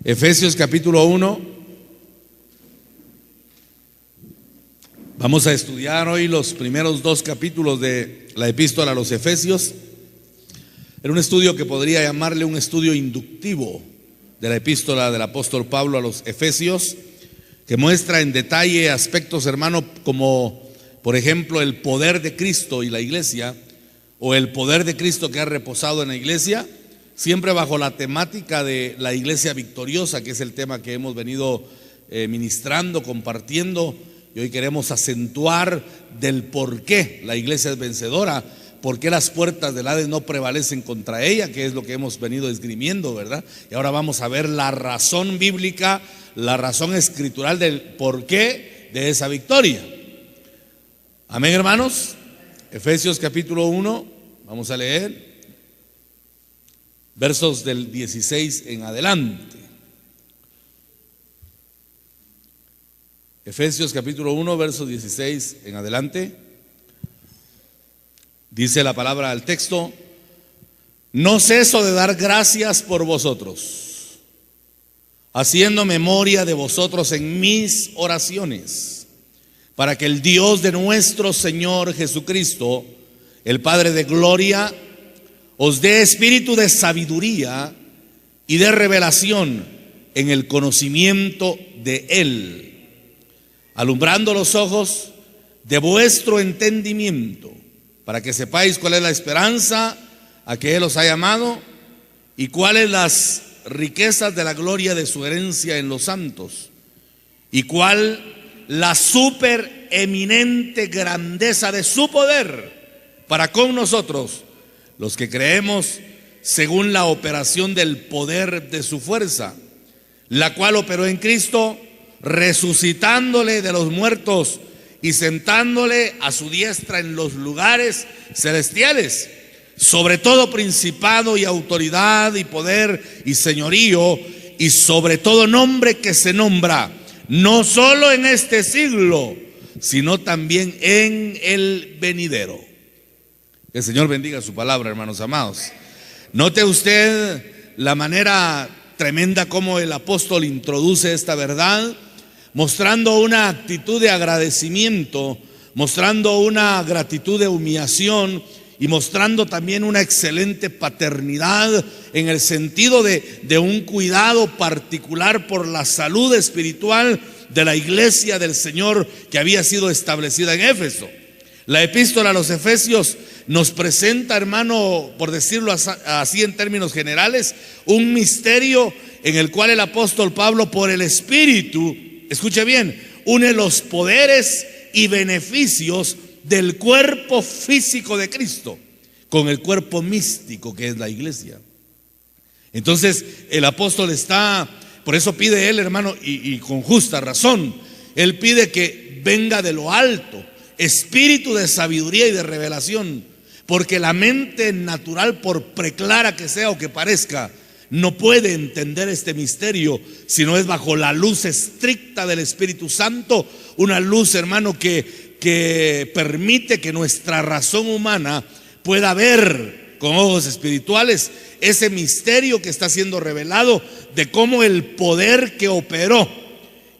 Efesios capítulo 1. Vamos a estudiar hoy los primeros dos capítulos de la epístola a los Efesios. Era un estudio que podría llamarle un estudio inductivo de la epístola del apóstol Pablo a los Efesios, que muestra en detalle aspectos, hermano, como por ejemplo el poder de Cristo y la iglesia, o el poder de Cristo que ha reposado en la iglesia, siempre bajo la temática de la iglesia victoriosa, que es el tema que hemos venido ministrando, compartiendo, y hoy queremos acentuar del por qué la iglesia es vencedora, por qué las puertas del Hades no prevalecen contra ella, que es lo que hemos venido esgrimiendo, ¿verdad? Y ahora vamos a ver la razón bíblica, la razón escritural del por qué de esa victoria. Amén, hermanos. Efesios capítulo 1, vamos a leer versos del 16 en adelante. Efesios capítulo 1, versos 16 en adelante. Dice la palabra al texto: no ceso de dar gracias por vosotros, haciendo memoria de vosotros en mis oraciones, para que el Dios de nuestro Señor Jesucristo, el Padre de gloria, os dé espíritu de sabiduría y de revelación en el conocimiento de Él, alumbrando los ojos de vuestro entendimiento, para que sepáis cuál es la esperanza a que Él os ha llamado y cuáles las riquezas de la gloria de su herencia en los santos, y cuál la supereminente grandeza de su poder para con nosotros, los que creemos, según la operación del poder de su fuerza, la cual operó en Cristo, resucitándole de los muertos y sentándole a su diestra en los lugares celestiales, sobre todo principado y autoridad y poder y señorío, y sobre todo nombre que se nombra, no solo en este siglo, sino también en el venidero. Que el Señor bendiga su palabra, hermanos amados. Note usted la manera tremenda como el apóstol introduce esta verdad, mostrando una actitud de agradecimiento, mostrando una gratitud de humillación y mostrando también una excelente paternidad en el sentido de un cuidado particular por la salud espiritual de la iglesia del Señor que había sido establecida en Éfeso. La epístola a los Efesios nos presenta, hermano, por decirlo así en términos generales, un misterio en el cual el apóstol Pablo, por el Espíritu, escuche bien, une los poderes y beneficios del cuerpo físico de Cristo con el cuerpo místico que es la iglesia. Entonces el apóstol está, por eso pide él, hermano, y con justa razón, él pide que venga de lo alto espíritu de sabiduría y de revelación, porque la mente natural, por preclara que sea o que parezca, no puede entender este misterio si no es bajo la luz estricta del Espíritu Santo, una luz, hermano, que permite que nuestra razón humana pueda ver con ojos espirituales ese misterio que está siendo revelado de cómo el poder que operó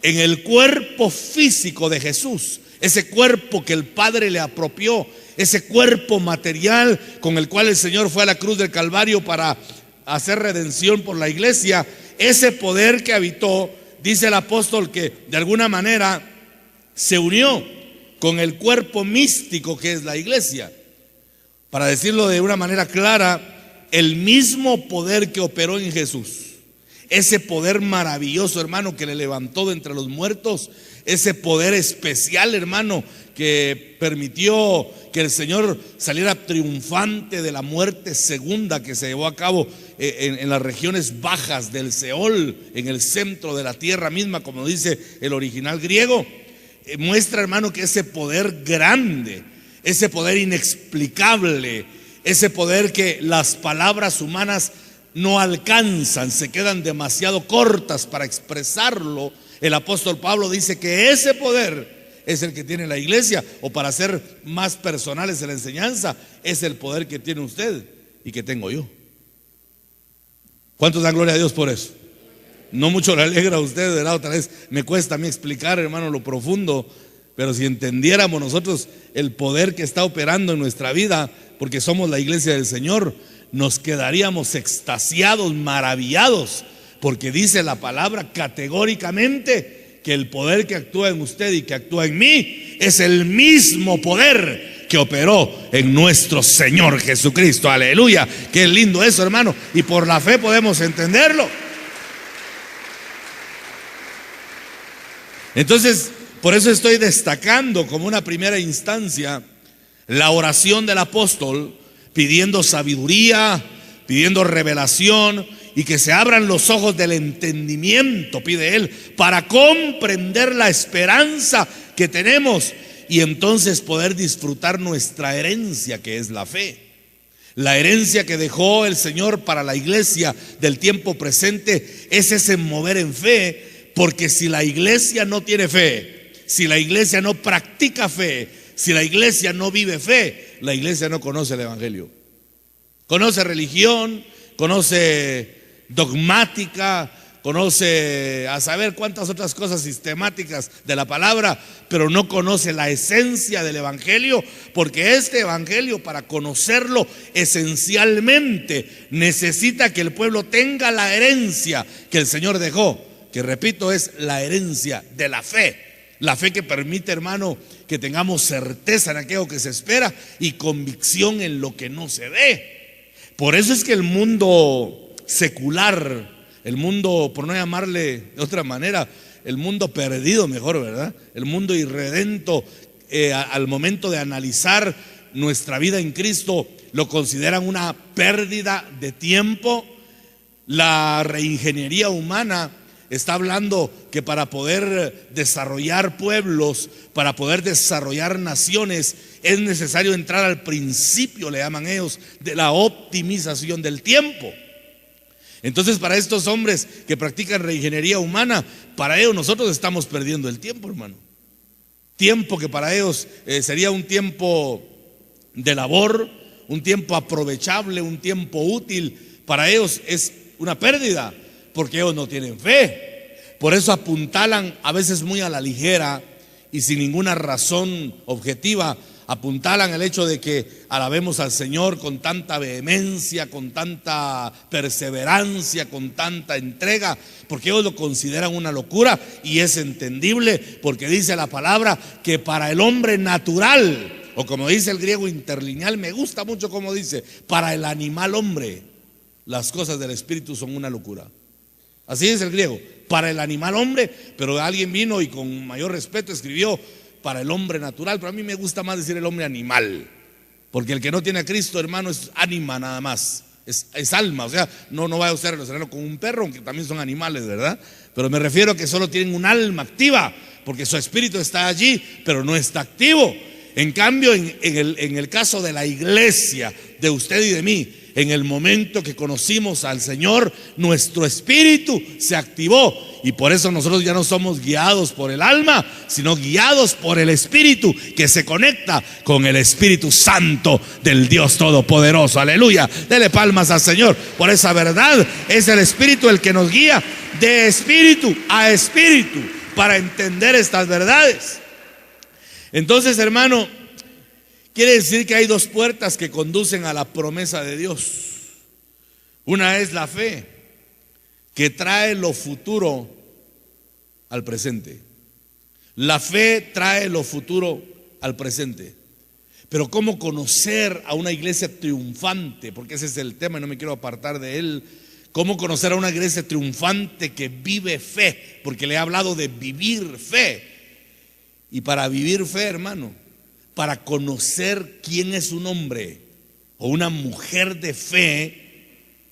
en el cuerpo físico de Jesús, ese cuerpo que el Padre le apropió, ese cuerpo material con el cual el Señor fue a la cruz del Calvario para hacer redención por la iglesia, ese poder que habitó, dice el apóstol que de alguna manera se unió con el cuerpo místico que es la iglesia. Para decirlo de una manera clara, el mismo poder que operó en Jesús, ese poder maravilloso, hermano, que le levantó de entre los muertos, ese poder especial, hermano, que permitió que el Señor saliera triunfante de la muerte segunda que se llevó a cabo en las regiones bajas del Seol, en el centro de la tierra misma, como dice el original griego. Muestra, hermano, que ese poder grande, ese poder inexplicable, ese poder que las palabras humanas no alcanzan, se quedan demasiado cortas para expresarlo. El apóstol Pablo dice que ese poder es el que tiene la iglesia, o para ser más personales en la enseñanza, es el poder que tiene usted y que tengo yo. ¿Cuántos dan gloria a Dios por eso? No mucho le alegra a usted, ¿verdad? Otra vez me cuesta a mí explicar, hermano, lo profundo. Pero si entendiéramos nosotros el poder que está operando en nuestra vida, porque somos la iglesia del Señor, nos quedaríamos extasiados, maravillados, porque dice la palabra categóricamente que el poder que actúa en usted y que actúa en mí es el mismo poder que operó en nuestro Señor Jesucristo. Aleluya, qué lindo eso, hermano, y por la fe podemos entenderlo. Entonces, por eso estoy destacando como una primera instancia la oración del apóstol, pidiendo sabiduría, pidiendo revelación y que se abran los ojos del entendimiento, pide él, para comprender la esperanza que tenemos y entonces poder disfrutar nuestra herencia, que es la fe. La herencia que dejó el Señor para la iglesia del tiempo presente es ese mover en fe, porque si la iglesia no tiene fe, si la iglesia no practica fe, si la iglesia no vive fe, la iglesia no conoce el evangelio. Conoce religión, conoce dogmática, conoce a saber cuántas otras cosas sistemáticas de la palabra, pero no conoce la esencia del evangelio, porque este evangelio, para conocerlo esencialmente, necesita que el pueblo tenga la herencia que el Señor dejó, que repito, es la herencia de la fe. La fe que permite, hermano, que tengamos certeza en aquello que se espera y convicción en lo que no se ve. Por eso es que el mundo secular, el mundo, por no llamarle de otra manera, el mundo perdido mejor, ¿verdad? El mundo irredento, al momento de analizar nuestra vida en Cristo, lo consideran una pérdida de tiempo. La reingeniería humana está hablando que para poder desarrollar pueblos, para poder desarrollar naciones, es necesario entrar al principio, le llaman ellos, de la optimización del tiempo. Entonces, para estos hombres que practican reingeniería humana, para ellos nosotros estamos perdiendo el tiempo, hermano. Tiempo que para ellos sería un tiempo de labor, un tiempo aprovechable, un tiempo útil. Para ellos es una pérdida, porque ellos no tienen fe. Por eso apuntalan a veces muy a la ligera y sin ninguna razón objetiva, apuntalan el hecho de que alabemos al Señor con tanta vehemencia, con tanta perseverancia, con tanta entrega, porque ellos lo consideran una locura, y es entendible porque dice la palabra que para el hombre natural, o como dice el griego interlineal, me gusta mucho como dice, para el animal hombre, las cosas del espíritu son una locura. Así es el griego, para el animal hombre, pero alguien vino y con mayor respeto escribió para el hombre natural, pero a mí me gusta más decir el hombre animal, porque el que no tiene a Cristo, hermano, es ánima nada más, es alma, o sea, no vaya usted a relacionarlo con un perro, aunque también son animales, ¿verdad? Pero me refiero a que solo tienen un alma activa, porque su espíritu está allí, pero no está activo. En cambio, en el caso de la iglesia, de usted y de mí, en el momento que conocimos al Señor, nuestro espíritu se activó, y por eso nosotros ya no somos guiados por el alma, sino guiados por el espíritu que se conecta con el Espíritu Santo del Dios Todopoderoso. Aleluya, dele palmas al Señor por esa verdad. Es el espíritu el que nos guía de espíritu a espíritu para entender estas verdades. Entonces, hermano, quiere decir que hay dos puertas que conducen a la promesa de Dios. Una es la fe, que trae lo futuro al presente. La fe trae lo futuro al presente. Pero ¿cómo conocer a una iglesia triunfante? Porque ese es el tema y no me quiero apartar de él. ¿Cómo conocer a una iglesia triunfante que vive fe? Porque le he hablado de vivir fe. Y para vivir fe, hermano, para conocer quién es un hombre o una mujer de fe,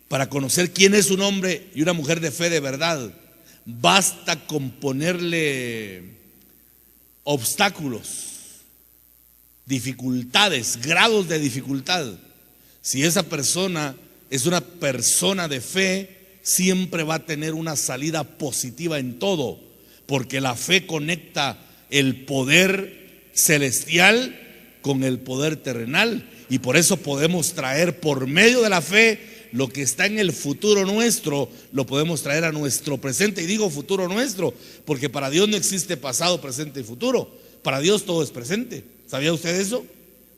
para conocer quién es un hombre y una mujer de fe de verdad, basta con ponerle obstáculos, dificultades, grados de dificultad. Si esa persona es una persona de fe, siempre va a tener una salida positiva en todo, porque la fe conecta el poder celestial con el poder terrenal, y por eso podemos traer por medio de la fe lo que está en el futuro nuestro lo podemos traer a nuestro presente. Y digo futuro nuestro porque para Dios no existe pasado, presente y futuro. Para Dios todo es presente. ¿Sabía usted eso?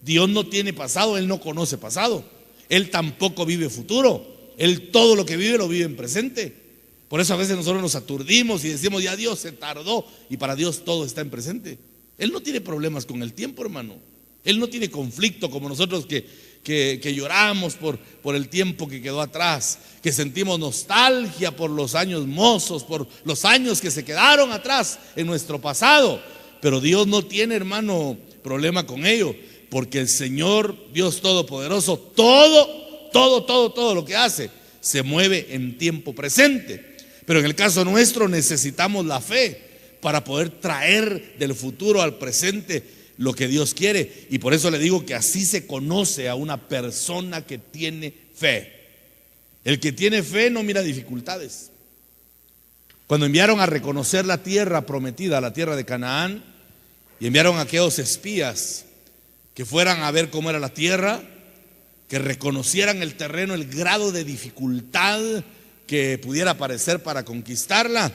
Dios no tiene pasado, Él no conoce pasado. Él tampoco vive futuro. Él todo lo que vive lo vive en presente. Por eso a veces nosotros nos aturdimos y decimos, ya Dios se tardó. Y para Dios todo está en presente. Él no tiene problemas con el tiempo, hermano. Él no tiene conflicto como nosotros que lloramos por el tiempo que quedó atrás, que sentimos nostalgia por los años mozos, por los años que se quedaron atrás en nuestro pasado. Pero Dios no tiene, hermano, problema con ello, porque el Señor Dios Todopoderoso, todo lo que hace se mueve en tiempo presente. Pero en el caso nuestro necesitamos la fe para poder traer del futuro al presente lo que Dios quiere. Y por eso le digo que así se conoce a una persona que tiene fe. El que tiene fe no mira dificultades. Cuando enviaron a reconocer la tierra prometida, la tierra de Canaán, y enviaron a aquellos espías que fueran a ver cómo era la tierra, que reconocieran el terreno, el grado de dificultad que pudiera aparecer para conquistarla.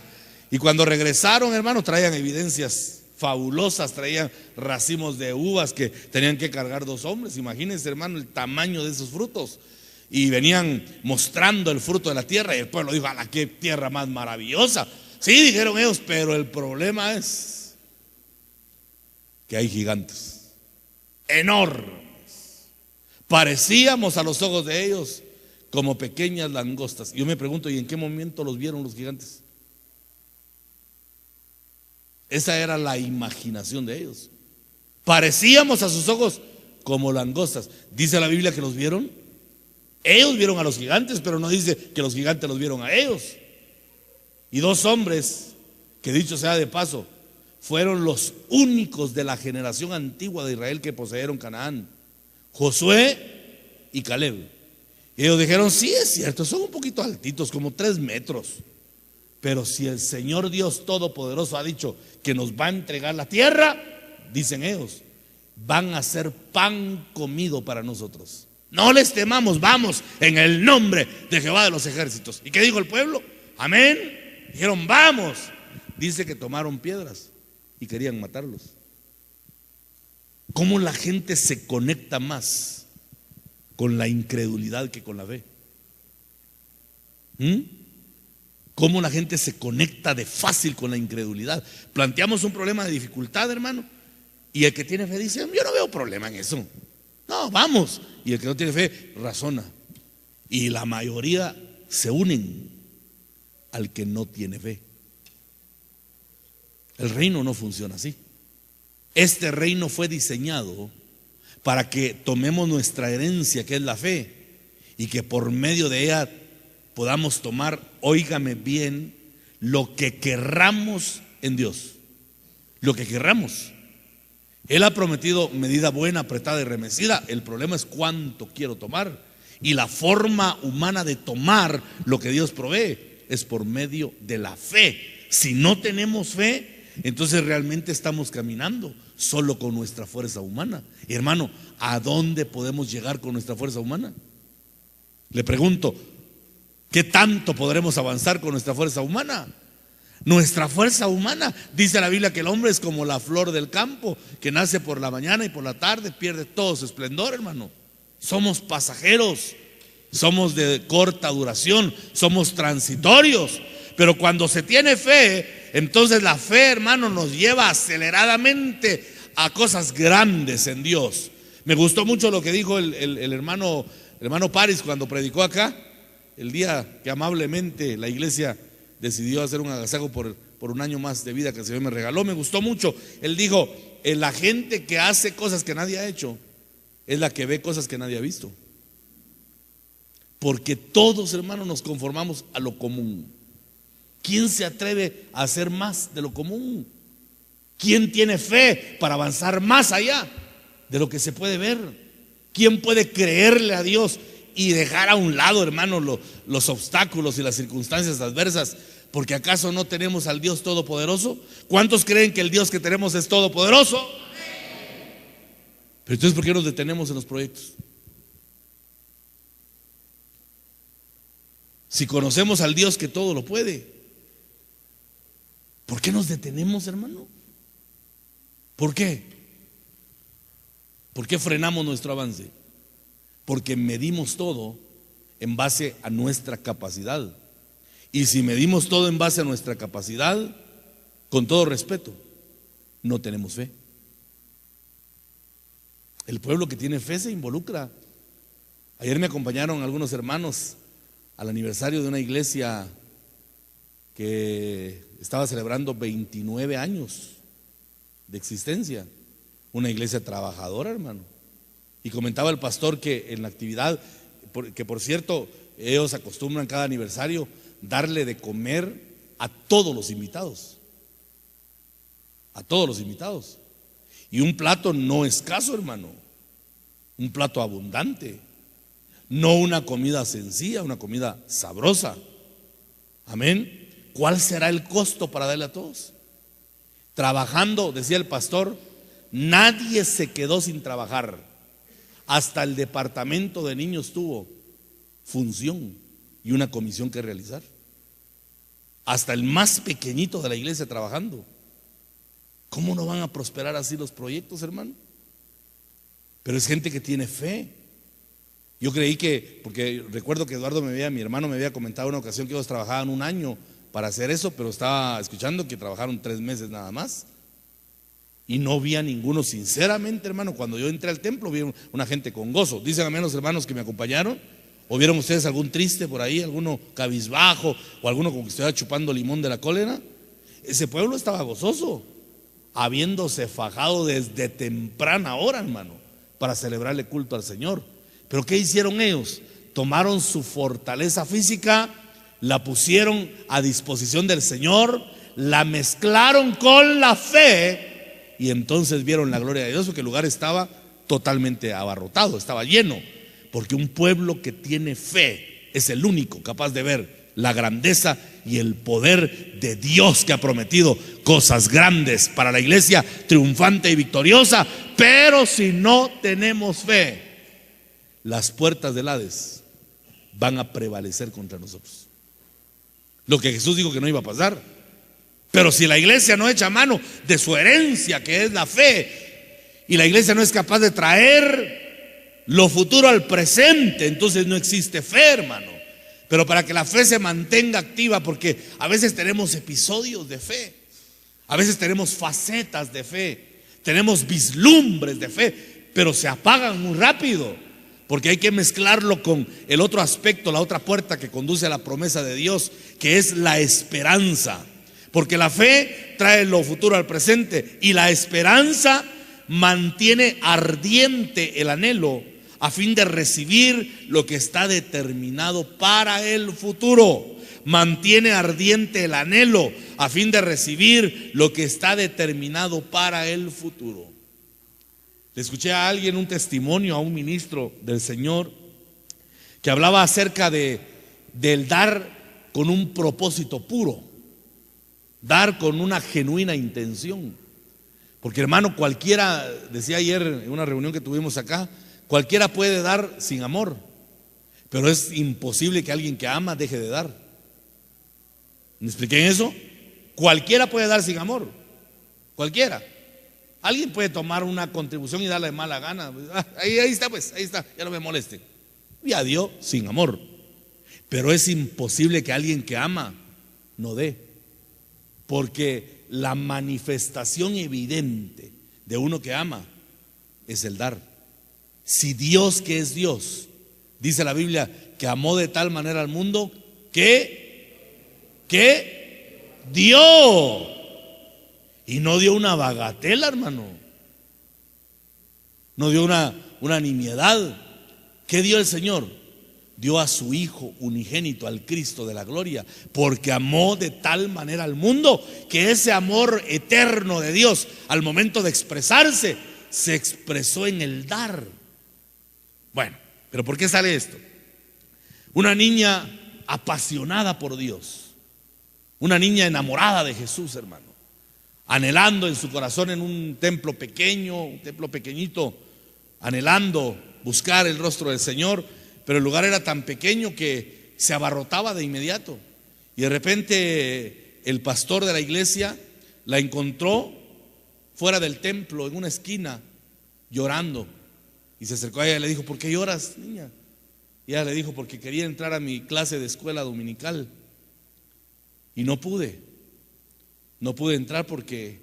Y cuando regresaron, hermano, traían evidencias fabulosas, traían racimos de uvas que tenían que cargar 2 hombres. Imagínense, hermano, el tamaño de esos frutos. Y venían mostrando el fruto de la tierra. Y el pueblo dijo, ¡ala, qué tierra más maravillosa! Sí, dijeron ellos, pero el problema es que hay gigantes enormes. Parecíamos a los ojos de ellos como pequeñas langostas. Yo me pregunto, ¿y en qué momento los vieron los gigantes? Esa era la imaginación de ellos. Parecíamos a sus ojos como langostas. ¿Dice la Biblia que los vieron? Ellos vieron a los gigantes, pero no dice que los gigantes los vieron a ellos. Y 2 hombres, que dicho sea de paso, fueron los únicos de la generación antigua de Israel que poseyeron Canaán: Josué y Caleb. Y ellos dijeron, sí, es cierto, son un poquito altitos, como 3 metros. Pero si el Señor Dios Todopoderoso ha dicho que nos va a entregar la tierra, dicen ellos, van a ser pan comido para nosotros. No les temamos, vamos en el nombre de Jehová de los ejércitos. ¿Y qué dijo el pueblo? Amén. Dijeron, vamos. Dice que tomaron piedras y querían matarlos. ¿Cómo la gente se conecta más con la incredulidad que con la fe? ¿Cómo la gente se conecta de fácil con la incredulidad? Planteamos un problema de dificultad, hermano, y el que tiene fe dice, yo no veo problema en eso. No, vamos. Y el que no tiene fe razona. Y la mayoría se unen al que no tiene fe. El reino no funciona así. Este reino fue diseñado para que tomemos nuestra herencia, que es la fe, y que por medio de ella podamos tomar, óigame bien, lo que querramos en Dios. Lo que querramos. Él ha prometido medida buena, apretada y remecida. El problema es cuánto quiero tomar. Y la forma humana de tomar lo que Dios provee es por medio de la fe. Si no tenemos fe, entonces realmente estamos caminando solo con nuestra fuerza humana. Y hermano, ¿a dónde podemos llegar con nuestra fuerza humana? Le pregunto, ¿qué tanto podremos avanzar con nuestra fuerza humana? Nuestra fuerza humana, dice la Biblia que el hombre es como la flor del campo, que nace por la mañana y por la tarde pierde todo su esplendor, hermano. Somos pasajeros, somos de corta duración, somos transitorios. Pero cuando se tiene fe, entonces la fe, hermano, nos lleva aceleradamente a cosas grandes en Dios. Me gustó mucho lo que dijo el hermano Paris cuando predicó acá, el día que amablemente la iglesia decidió hacer un agasajo por un año más de vida que el Señor me regaló. Me gustó mucho. Él dijo, la gente que hace cosas que nadie ha hecho es la que ve cosas que nadie ha visto. Porque todos, hermanos, nos conformamos a lo común. ¿Quién se atreve a hacer más de lo común? ¿Quién tiene fe para avanzar más allá de lo que se puede ver? ¿Quién puede creerle a Dios y dejar a un lado, hermano, los obstáculos y las circunstancias adversas? Porque ¿acaso no tenemos al Dios Todopoderoso? ¿Cuántos creen que el Dios que tenemos es todopoderoso? Pero entonces, ¿por qué nos detenemos en los proyectos? Si conocemos al Dios que todo lo puede, ¿por qué nos detenemos, hermano? ¿Por qué? ¿Por qué frenamos nuestro avance? Porque medimos todo en base a nuestra capacidad. Y si medimos todo en base a nuestra capacidad, con todo respeto, no tenemos fe. El pueblo que tiene fe se involucra. Ayer me acompañaron algunos hermanos al aniversario de una iglesia que estaba celebrando 29 años de existencia. Una iglesia trabajadora, hermano. Y comentaba el pastor que en la actividad, que por cierto, ellos acostumbran cada aniversario darle de comer a todos los invitados. A todos los invitados. Y un plato no escaso, hermano. Un plato abundante. No una comida sencilla, una comida sabrosa. Amén. ¿Cuál será el costo para darle a todos? Trabajando, decía el pastor, nadie se quedó sin trabajar. Hasta el departamento de niños tuvo función y una comisión que realizar. Hasta el más pequeñito de la iglesia trabajando. ¿Cómo no van a prosperar así los proyectos, hermano? Pero es gente que tiene fe. Yo creí que, porque recuerdo que mi hermano me había comentado una ocasión que ellos trabajaban un año para hacer eso, pero estaba escuchando que trabajaron 3 meses nada más. Y no vi a ninguno, sinceramente, hermano. Cuando yo entré al templo vi una gente con gozo. Dicen a mí los hermanos que me acompañaron, ¿o vieron ustedes algún triste por ahí, alguno cabizbajo o alguno como que estuviera chupando limón de la cólera? Ese pueblo estaba gozoso, habiéndose fajado desde temprana hora, hermano, para celebrarle culto al Señor. Pero ¿qué hicieron ellos? Tomaron su fortaleza física, la pusieron a disposición del Señor, la mezclaron con la fe, y entonces vieron la gloria de Dios, porque el lugar estaba totalmente abarrotado, estaba lleno. Porque un pueblo que tiene fe es el único capaz de ver la grandeza y el poder de Dios, que ha prometido cosas grandes para la iglesia triunfante y victoriosa. Pero si no tenemos fe, las puertas del Hades van a prevalecer contra nosotros. Lo que Jesús dijo que no iba a pasar. Pero si la iglesia no echa mano de su herencia, que es la fe, y la iglesia no es capaz de traer lo futuro al presente, entonces no existe fe, hermano. Pero para que la fe se mantenga activa, porque a veces tenemos episodios de fe, a veces tenemos facetas de fe, tenemos vislumbres de fe, pero se apagan muy rápido, porque hay que mezclarlo con el otro aspecto, la otra puerta que conduce a la promesa de Dios, que es la esperanza. Porque la fe trae lo futuro al presente y la esperanza mantiene ardiente el anhelo a fin de recibir lo que está determinado para el futuro. Mantiene ardiente el anhelo a fin de recibir lo que está determinado para el futuro. Le escuché a alguien un testimonio, a un ministro del Señor, que hablaba acerca del dar con un propósito puro. Dar con una genuina intención. Porque, hermano, cualquiera, decía ayer en una reunión que tuvimos acá, cualquiera puede dar sin amor, pero es imposible que alguien que ama deje de dar. ¿Me expliqué en eso? Cualquiera puede dar sin amor, cualquiera. Alguien puede tomar una contribución y darle de mala gana. Ahí está, pues, ahí está, ya no me moleste. Ya dio sin amor. Pero es imposible que alguien que ama no dé. Porque la manifestación evidente de uno que ama es el dar. Si Dios, que es Dios, dice la Biblia que amó de tal manera al mundo que dio. Y no dio una bagatela, hermano. No dio una nimiedad. ¿Qué dio el Señor? Dio a su Hijo unigénito, al Cristo de la gloria, porque amó de tal manera al mundo que ese amor eterno de Dios, al momento de expresarse, se expresó en el dar. Bueno, pero ¿por qué sale esto? Una niña apasionada por Dios, una niña enamorada de Jesús, hermano, anhelando en su corazón en un templo pequeño, un templo pequeñito, anhelando buscar el rostro del Señor. Pero el lugar era tan pequeño que se abarrotaba de inmediato. Y de repente el pastor de la iglesia la encontró fuera del templo, en una esquina, llorando. Y se acercó a ella y le dijo: ¿por qué lloras, niña? Y ella le dijo: porque quería entrar a mi clase de escuela dominical y no pude entrar porque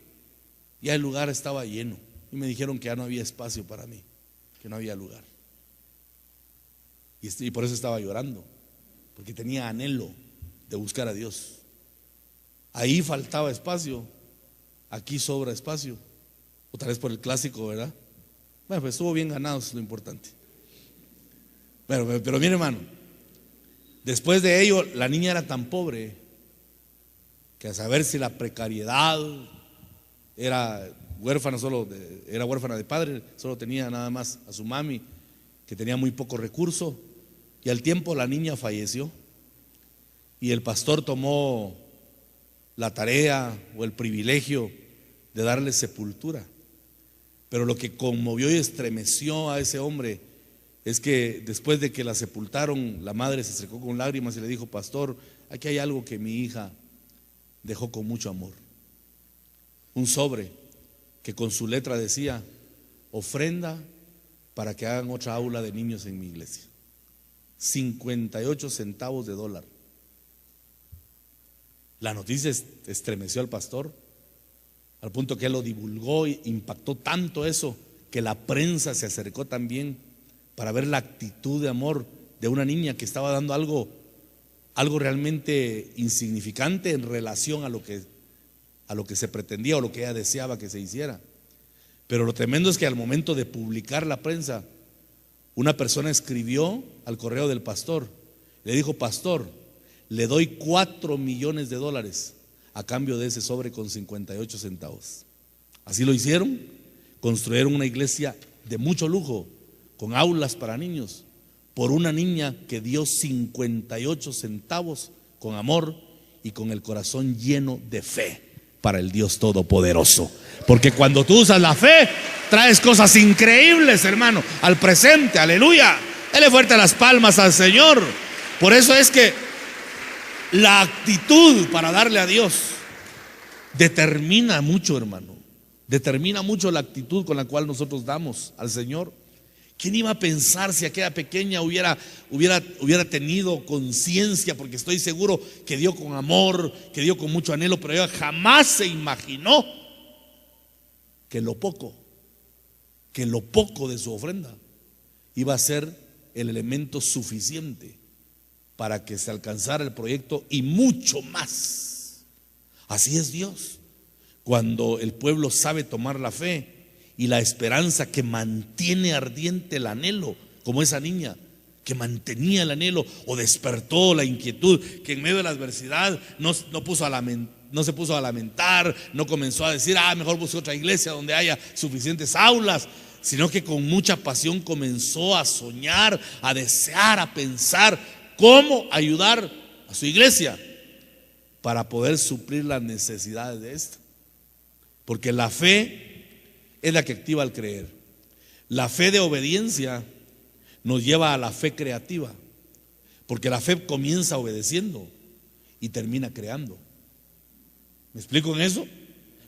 ya el lugar estaba lleno y me dijeron que ya no había espacio para mí, que no había lugar. Y por eso estaba llorando, porque tenía anhelo de buscar a Dios. Ahí faltaba espacio, aquí sobra espacio. Otra vez por el clásico, ¿verdad? Bueno, pues estuvo bien ganado, eso es lo importante. Bueno, pero mire, hermano, después de ello la niña era tan pobre que, a saber si la precariedad, era huérfana, era huérfana de padre, solo tenía nada más a su mami, que tenía muy poco recurso, y al tiempo la niña falleció. Y el pastor tomó la tarea o el privilegio de darle sepultura. Pero lo que conmovió y estremeció a ese hombre es que después de que la sepultaron, la madre se acercó con lágrimas y le dijo: pastor, aquí hay algo que mi hija dejó con mucho amor. Un sobre que con su letra decía: ofrenda para que hagan otra aula de niños en mi iglesia. 58 centavos de dólar. La noticia estremeció al pastor, al punto que él lo divulgó y impactó tanto eso que la prensa se acercó también para ver la actitud de amor de una niña que estaba dando algo realmente insignificante en relación a lo que se pretendía o lo que ella deseaba que se hiciera. Pero lo tremendo es que al momento de publicar la prensa, una persona escribió al correo del pastor, le dijo: pastor, le doy 4 millones de dólares a cambio de ese sobre con 58 centavos. Así lo hicieron, construyeron una iglesia de mucho lujo, con aulas para niños, por una niña que dio 58 centavos con amor y con el corazón lleno de fe para el Dios Todopoderoso. Porque cuando tú usas la fe, traes cosas increíbles, hermano, al presente. Aleluya. Dele fuerte las palmas al Señor. Por eso es que la actitud para darle a Dios determina mucho, hermano. Determina mucho la actitud con la cual nosotros damos al Señor. ¿Quién iba a pensar si aquella pequeña hubiera tenido conciencia? Porque estoy seguro que dio con amor, que dio con mucho anhelo, pero ella jamás se imaginó que lo poco de su ofrenda iba a ser el elemento suficiente para que se alcanzara el proyecto y mucho más. Así es Dios. Cuando el pueblo sabe tomar la fe y la esperanza que mantiene ardiente el anhelo, como esa niña que mantenía el anhelo o despertó la inquietud, que en medio de la adversidad no se puso a lamentar, no comenzó a decir: mejor busco otra iglesia donde haya suficientes aulas, sino que con mucha pasión comenzó a soñar, a desear, a pensar cómo ayudar a su iglesia para poder suplir las necesidades de esta. Porque la fe es la que activa al creer. La fe de obediencia nos lleva a la fe creativa, porque la fe comienza obedeciendo y termina creando. ¿Me explico en eso?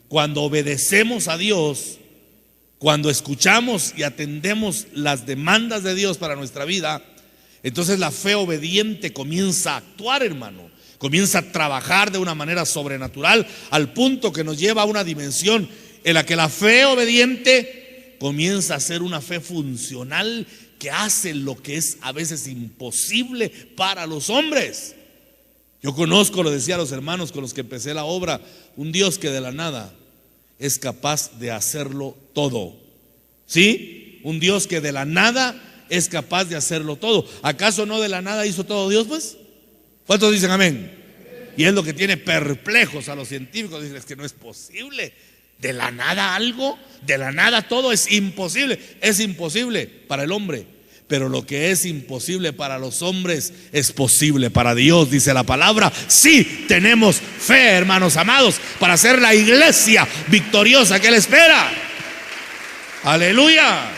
Cuando obedecemos a Dios, cuando escuchamos y atendemos las demandas de Dios para nuestra vida, entonces la fe obediente comienza a actuar, hermano. Comienza a trabajar de una manera sobrenatural, al punto que nos lleva a una dimensión en la que la fe obediente comienza a ser una fe funcional, que hace lo que es a veces imposible para los hombres. Yo conozco, lo decía a los hermanos con los que empecé la obra, un Dios que de la nada es capaz de hacerlo todo. ¿Sí? Un Dios que de la nada es capaz de hacerlo todo. ¿Acaso no de la nada hizo todo Dios, pues? ¿Cuántos dicen amén? Y es lo que tiene perplejos a los científicos. Dicen: es que no es posible. De la nada algo, de la nada todo es imposible. Es imposible para el hombre, pero lo que es imposible para los hombres es posible para Dios, dice la palabra. Sí, tenemos fe, hermanos amados, para ser la iglesia victoriosa que Él espera. Aleluya.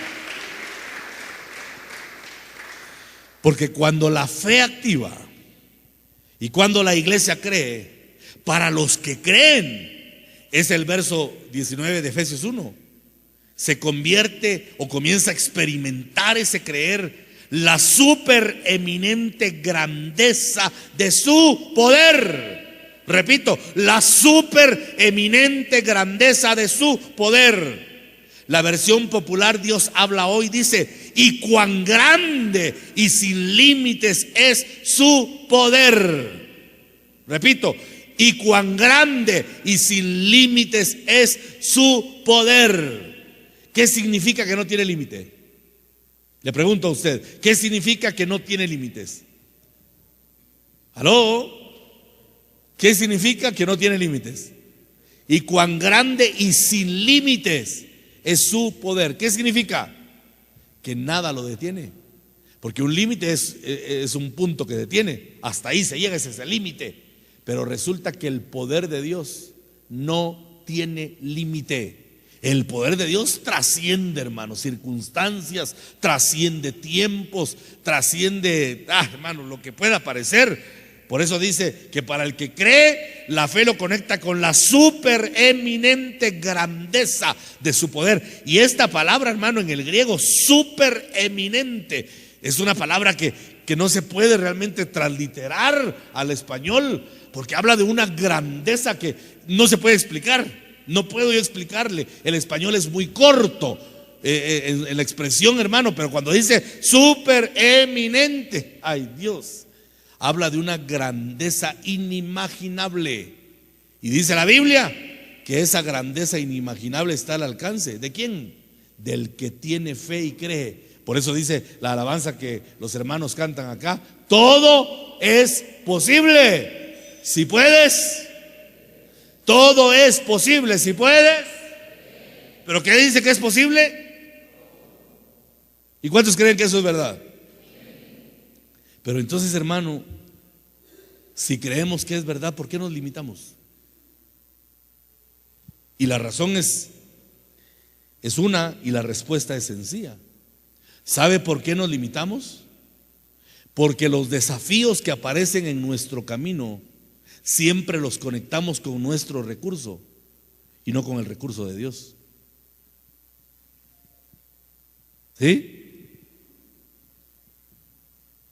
Porque cuando la fe activa Y cuando la iglesia cree, para los que creen, es el verso 19 de Efesios 1, se convierte o comienza a experimentar ese creer la supereminente grandeza de su poder. Repito, la supereminente grandeza de su poder. La versión popular Dios habla hoy dice: y cuán grande y sin límites es su poder. Repito, y cuán grande y sin límites es su poder. ¿Qué significa que no tiene límite? Le pregunto a usted, ¿qué significa que no tiene límites? ¿Aló? ¿Qué significa que no tiene límites? Y cuán grande y sin límites es su poder. ¿Qué significa? Que nada lo detiene. Porque un límite es un punto que detiene. Hasta ahí se llega, ese es el límite. Pero resulta que el poder de Dios no tiene límite. El poder de Dios trasciende, hermanos, circunstancias, trasciende tiempos, trasciende, hermanos, lo que pueda parecer. Por eso dice que para el que cree, la fe lo conecta con la supereminente grandeza de su poder. Y esta palabra, hermano, en el griego, supereminente, es una palabra que no se puede realmente transliterar al español, porque habla de una grandeza que no se puede explicar. No puedo yo explicarle. El español es muy corto en la expresión, hermano, pero cuando dice supereminente, ay Dios, habla de una grandeza inimaginable. Y dice la Biblia que esa grandeza inimaginable está al alcance. ¿De quién? Del que tiene fe y cree. Por eso dice la alabanza que los hermanos cantan acá: todo es posible si puedes. Todo es posible si puedes. ¿Pero qué dice que es posible? ¿Y cuántos creen que eso es verdad? Pero entonces, hermano, si creemos que es verdad, ¿por qué nos limitamos? Y la razón es una, y la respuesta es sencilla. ¿Sabe por qué nos limitamos? Porque los desafíos que aparecen en nuestro camino siempre los conectamos con nuestro recurso y no con el recurso de Dios. ¿Sí?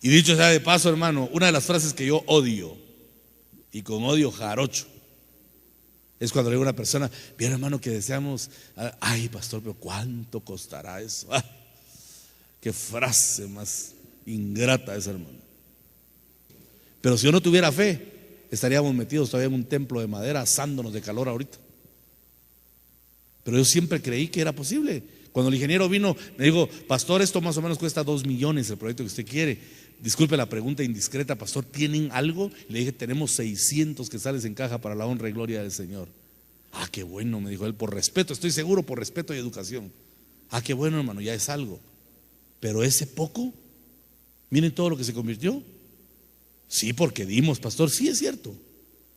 Y dicho sea de paso, hermano, una de las frases que yo odio, y con odio jarocho, es cuando le digo a una persona: bien, hermano, que deseamos, ay pastor, pero ¿cuánto costará eso? Qué frase más ingrata esa, hermano. Pero si yo no tuviera fe, estaríamos metidos todavía en un templo de madera asándonos de calor ahorita. Pero yo siempre creí que era posible. Cuando el ingeniero vino, me dijo: pastor, esto más o menos cuesta 2 millones el proyecto que usted quiere. Disculpe la pregunta indiscreta, pastor, ¿tienen algo? Le dije: tenemos 600 que sales en caja para la honra y gloria del Señor. Qué bueno, me dijo él, por respeto, estoy seguro, por respeto y educación. Qué bueno, hermano, ya es algo. Pero ese poco, miren todo lo que se convirtió. Sí, porque dimos, pastor, sí es cierto.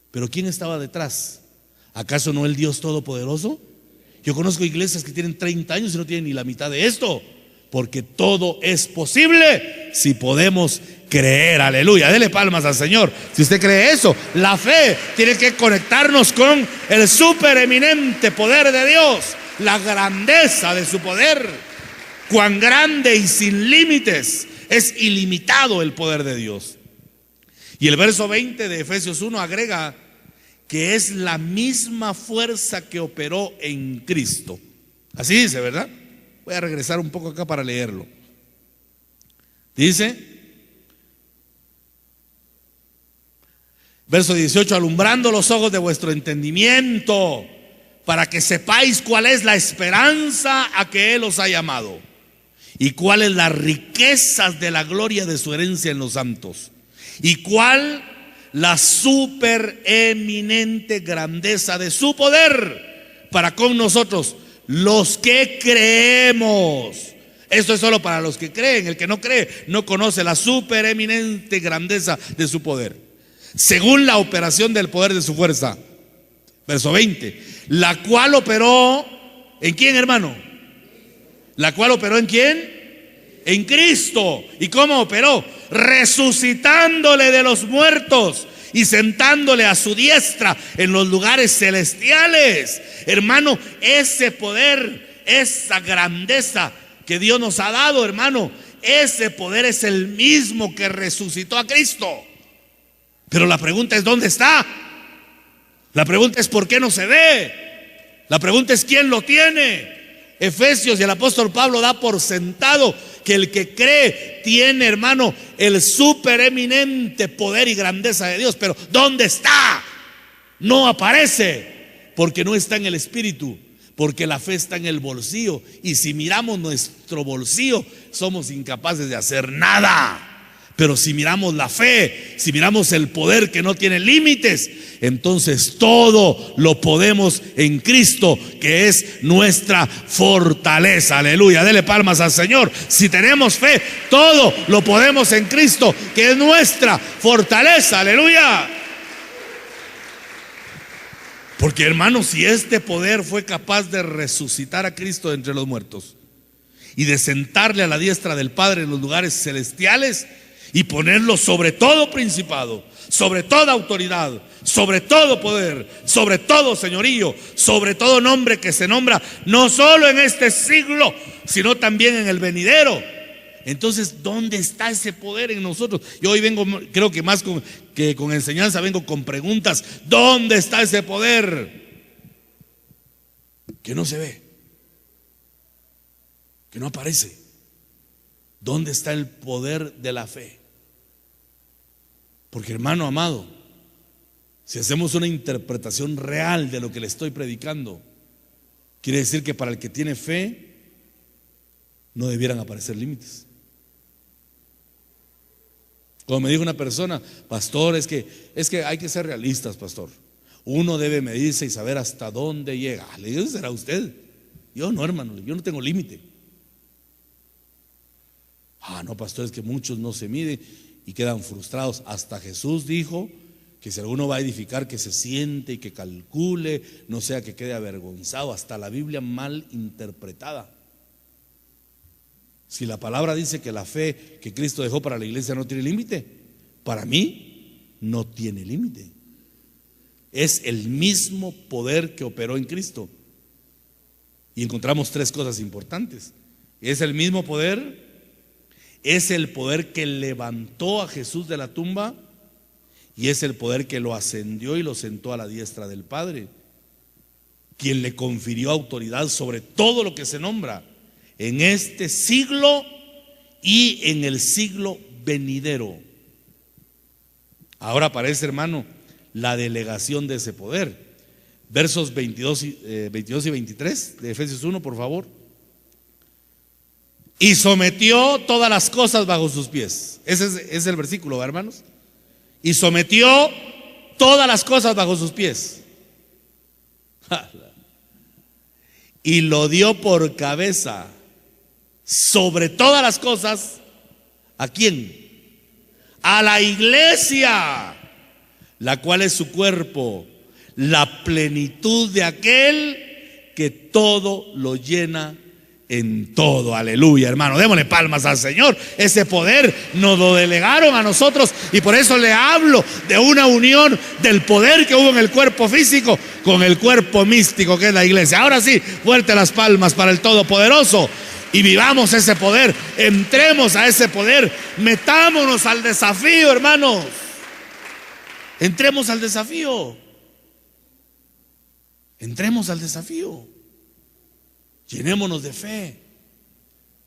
Pero ¿quién estaba detrás? ¿Acaso no el Dios Todopoderoso? Yo conozco iglesias que tienen 30 años y no tienen ni la mitad de esto. Porque todo es posible si podemos creer. Aleluya, dele palmas al Señor si usted cree eso. La fe tiene que conectarnos con el supereminente poder de Dios, la grandeza de su poder. Cuán grande y sin límites, es ilimitado el poder de Dios. Y el verso 20 de Efesios 1 agrega que es la misma fuerza que operó en Cristo. Así dice, ¿verdad? Voy a regresar un poco acá para leerlo. Dice, verso 18: alumbrando los ojos de vuestro entendimiento, para que sepáis cuál es la esperanza a que Él os ha llamado, y cuáles las riquezas de la gloria de su herencia en los santos, y cuál la supereminente grandeza de su poder para con nosotros, los que creemos. Esto es solo para los que creen. El que no cree no conoce la supereminente grandeza de su poder, según la operación del poder de su fuerza. Verso 20: la cual operó ¿en quién, hermano? ¿La cual operó en quién? En Cristo. ¿Y cómo operó? Resucitándole de los muertos y sentándole a su diestra en los lugares celestiales. Hermano, ese poder, esa grandeza que Dios nos ha dado, hermano, ese poder es el mismo que resucitó a Cristo. Pero la pregunta es, ¿dónde está? La pregunta es, ¿por qué no se ve? La pregunta es, ¿quién lo tiene? Efesios y el apóstol Pablo da por sentado que el que cree tiene, hermano, el supereminente poder y grandeza de Dios. Pero ¿dónde está? No aparece, porque no está en el espíritu, porque la fe está en el bolsillo. Y si miramos nuestro bolsillo, somos incapaces de hacer nada. Pero si miramos la fe, si miramos el poder que no tiene límites, entonces todo lo podemos en Cristo, que es nuestra fortaleza. Aleluya, dele palmas al Señor. Si tenemos fe, todo lo podemos en Cristo, que es nuestra fortaleza. Aleluya. Porque, hermanos, si este poder fue capaz de resucitar a Cristo de entre los muertos y de sentarle a la diestra del Padre en los lugares celestiales y ponerlo sobre todo principado, sobre toda autoridad, sobre todo poder, sobre todo señorío, sobre todo nombre que se nombra no solo en este siglo, sino también en el venidero. Entonces, ¿dónde está ese poder en nosotros? Yo hoy vengo, creo que más que con enseñanza, vengo con preguntas. ¿Dónde está ese poder? Que no se ve, que no aparece. ¿Dónde está el poder de la fe? Porque, hermano amado, si hacemos una interpretación real de lo que le estoy predicando, quiere decir que para el que tiene fe no debieran aparecer límites. Como me dijo una persona, pastor, es que hay que ser realistas, pastor. Uno debe medirse y saber hasta dónde llega. Le digo, será usted. Yo no, hermano, yo no tengo límite. No, pastor, es que muchos no se miden y quedan frustrados. Hasta Jesús dijo que si alguno va a edificar, que se siente y que calcule, no sea que quede avergonzado. Hasta la Biblia mal interpretada. Si la palabra dice que la fe que Cristo dejó para la iglesia no tiene límite, para mí no tiene límite. Es el mismo poder que operó en Cristo. Y encontramos tres cosas importantes. Es el mismo poder, es el poder que levantó a Jesús de la tumba y es el poder que lo ascendió y lo sentó a la diestra del Padre, quien le confirió autoridad sobre todo lo que se nombra en este siglo y en el siglo venidero. Ahora aparece, hermano, la delegación de ese poder. Versos 22 y 23 de Efesios 1, por favor. Y sometió todas las cosas bajo sus pies. Ese es el versículo, hermanos. Y sometió todas las cosas bajo sus pies. Y lo dio por cabeza sobre todas las cosas. ¿A quién? A la iglesia, la cual es su cuerpo, la plenitud de aquel que todo lo llena en todo. Aleluya, hermano, démosle palmas al Señor. Ese poder nos lo delegaron a nosotros y por eso le hablo de una unión del poder que hubo en el cuerpo físico con el cuerpo místico que es la iglesia. Ahora sí, fuerte las palmas para el Todopoderoso y vivamos ese poder, entremos a ese poder, metámonos al desafío, hermanos. Entremos al desafío. Entremos al desafío. Llenémonos de fe.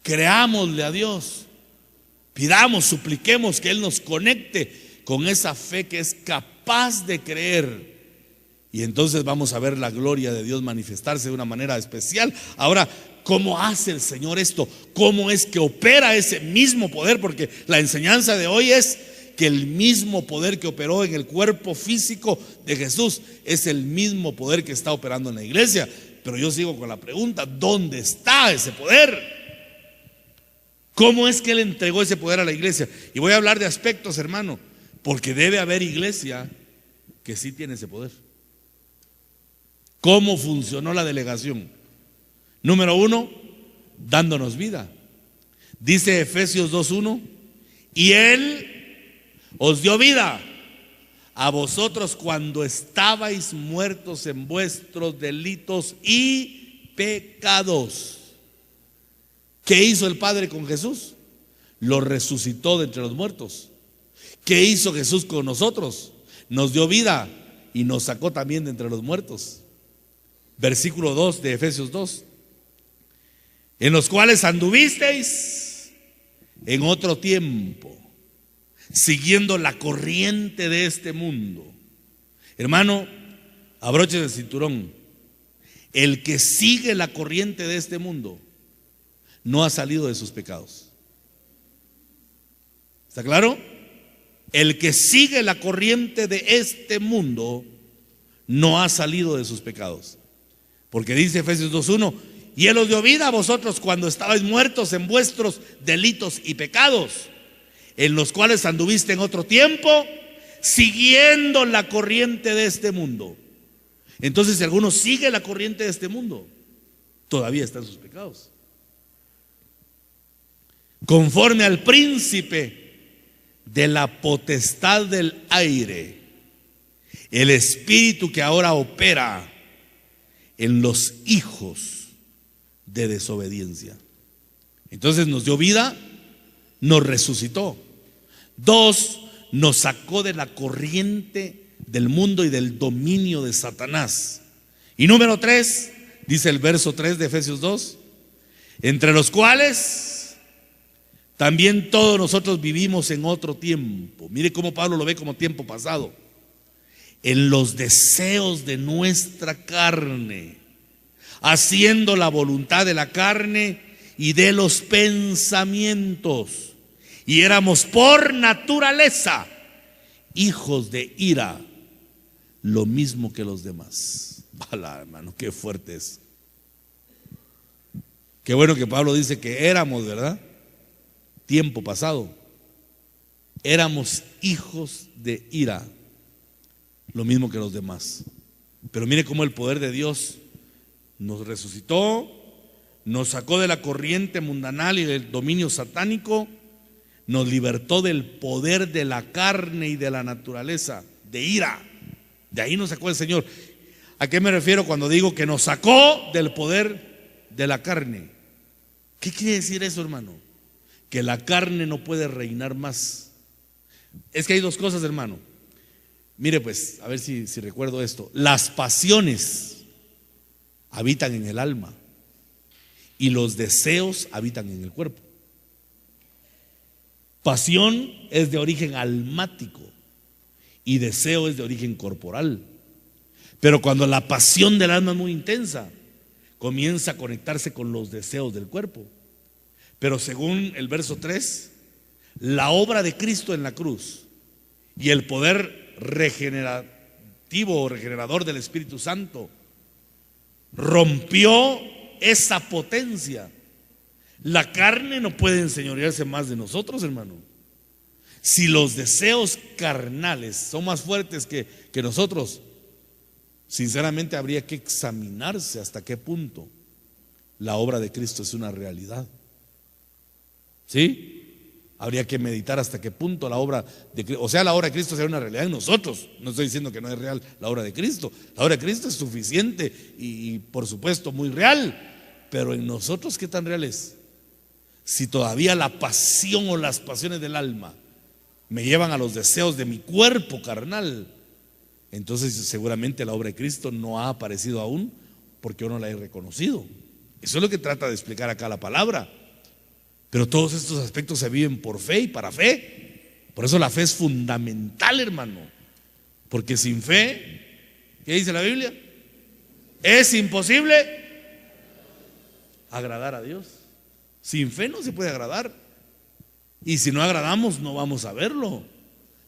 Creámosle a Dios. Pidamos, supliquemos que Él nos conecte con esa fe que es capaz de creer. Y entonces vamos a ver la gloria de Dios manifestarse de una manera especial. Ahora, ¿cómo hace el Señor esto? ¿Cómo es que opera ese mismo poder? Porque la enseñanza de hoy es que el mismo poder que operó en el cuerpo físico de Jesús es el mismo poder que está operando en la iglesia. Pero yo sigo con la pregunta, ¿dónde está ese poder? ¿Cómo es que Él entregó ese poder a la iglesia? Y voy a hablar de aspectos, hermano, porque debe haber iglesia que sí tiene ese poder. ¿Cómo funcionó la delegación? Número 1, dándonos vida. Dice Efesios 2:1, y Él os dio vida a vosotros cuando estabais muertos en vuestros delitos y pecados. ¿Qué hizo el Padre con Jesús? Lo resucitó de entre los muertos. ¿Qué hizo Jesús con nosotros? Nos dio vida y nos sacó también de entre los muertos. Versículo 2 de Efesios 2. En los cuales anduvisteis en otro tiempo, siguiendo la corriente de este mundo. Hermano, abroche el cinturón. El que sigue la corriente de este mundo no ha salido de sus pecados. ¿Está claro? El que sigue la corriente de este mundo no ha salido de sus pecados. Porque dice Efesios 2:1, y Él os dio vida a vosotros cuando estabais muertos en vuestros delitos y pecados, en los cuales anduviste en otro tiempo, siguiendo la corriente de este mundo. Entonces, si alguno sigue la corriente de este mundo, todavía está en sus pecados. Conforme al príncipe de la potestad del aire, el espíritu que ahora opera en los hijos de desobediencia. Entonces nos dio vida, nos resucitó. 2, nos sacó de la corriente del mundo y del dominio de Satanás. Y número 3, dice el verso 3 de Efesios 2, entre los cuales también todos nosotros vivimos en otro tiempo. Mire cómo Pablo lo ve como tiempo pasado. En los deseos de nuestra carne, haciendo la voluntad de la carne y de los pensamientos. Y éramos por naturaleza hijos de ira, lo mismo que los demás. Bala, hermano, qué fuerte es. Qué bueno que Pablo dice que éramos, ¿verdad? Tiempo pasado. Éramos hijos de ira, lo mismo que los demás. Pero mire cómo el poder de Dios nos resucitó, nos sacó de la corriente mundanal y del dominio satánico, nos libertó del poder de la carne y de la naturaleza, de ira. De ahí nos sacó el Señor. ¿A qué me refiero cuando digo que nos sacó del poder de la carne? ¿Qué quiere decir eso, hermano? Que la carne no puede reinar más. Es que hay dos cosas, hermano. Mire pues, a ver si recuerdo esto. Las pasiones habitan en el alma y los deseos habitan en el cuerpo. Pasión es de origen almático y deseo es de origen corporal. Pero cuando la pasión del alma es muy intensa, comienza a conectarse con los deseos del cuerpo. Pero según el verso 3, la obra de Cristo en la cruz y el poder regenerativo o regenerador del Espíritu Santo rompió esa potencia. La carne no puede enseñorearse más de nosotros, hermano. Si los deseos carnales son más fuertes que nosotros, sinceramente habría que examinarse hasta qué punto la obra de Cristo es una realidad. ¿Sí? Habría que meditar hasta qué punto la obra de Cristo, o sea, la obra de Cristo sea una realidad en nosotros. No estoy diciendo que no es real la obra de Cristo. La obra de Cristo es suficiente y por supuesto muy real. Pero en nosotros, ¿qué tan real es? Si todavía la pasión o las pasiones del alma me llevan a los deseos de mi cuerpo carnal, entonces seguramente la obra de Cristo no ha aparecido aún porque yo no la he reconocido. Eso es lo que trata de explicar acá la palabra. Pero todos estos aspectos se viven por fe y para fe. Por eso la fe es fundamental, hermano. Porque sin fe, ¿qué dice la Biblia? Es imposible agradar a Dios. Sin fe no se puede agradar. Y si no agradamos, no vamos a verlo.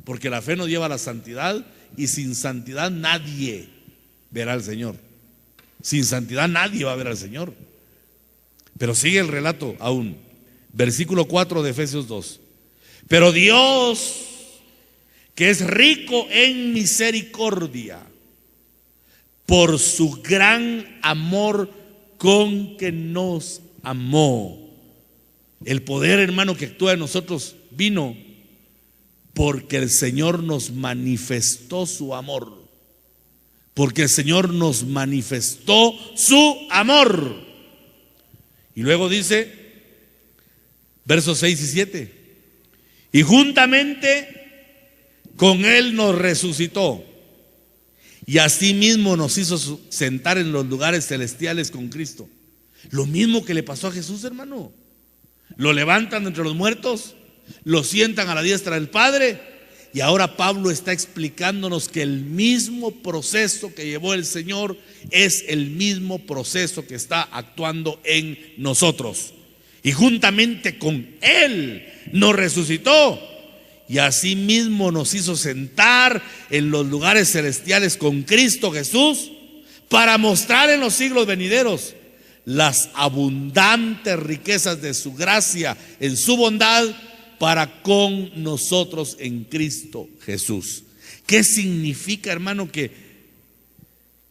Porque la fe nos lleva a la santidad. Y sin santidad nadie verá al Señor. Sin santidad nadie va a ver al Señor. Pero sigue el relato aún. Versículo 4 de Efesios 2. Pero Dios, que es rico en misericordia, por su gran amor con que nos amó. El poder, hermano, que actúa en nosotros vino porque el Señor nos manifestó su amor. Porque el Señor nos manifestó su amor. Y luego dice, versos 6 y 7, y juntamente con Él nos resucitó, y asimismo nos hizo sentar en los lugares celestiales con Cristo. Lo mismo que le pasó a Jesús, hermano. Lo levantan entre los muertos, lo sientan a la diestra del Padre. Y ahora Pablo está explicándonos que el mismo proceso que llevó el Señor es el mismo proceso que está actuando en nosotros. Y juntamente con Él nos resucitó, y asimismo nos hizo sentar en los lugares celestiales con Cristo Jesús, para mostrar en los siglos venideros las abundantes riquezas de su gracia en su bondad para con nosotros en Cristo Jesús. ¿Qué significa, hermano, que